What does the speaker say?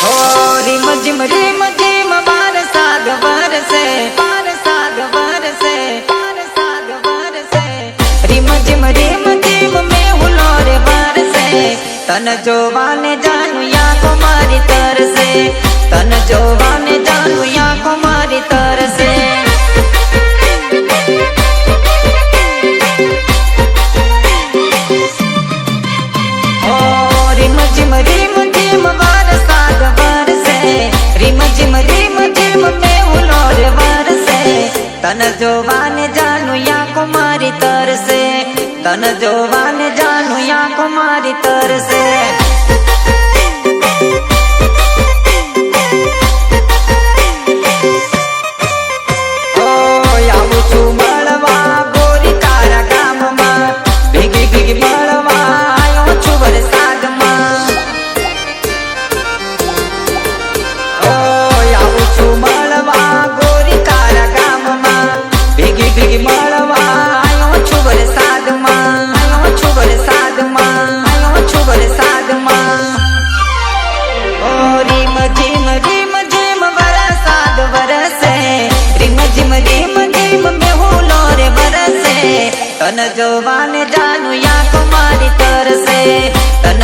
ओ rim झिम बरसात बरसे बरसात बरसे बरसात बरसे रिम झिम में हुलोर बरसे तन जोवाने जानू या कुमारी तरसे तन जोवाने जानू या कुमारी तरसे बरसात बरसे रिम झिम में हुलोर बरसे तन जोवाने जानू या कुमारी तरसे तन जोवाने जानू या कुमारी तरसे तन जोवाने जानू या कुमारी तरसे तन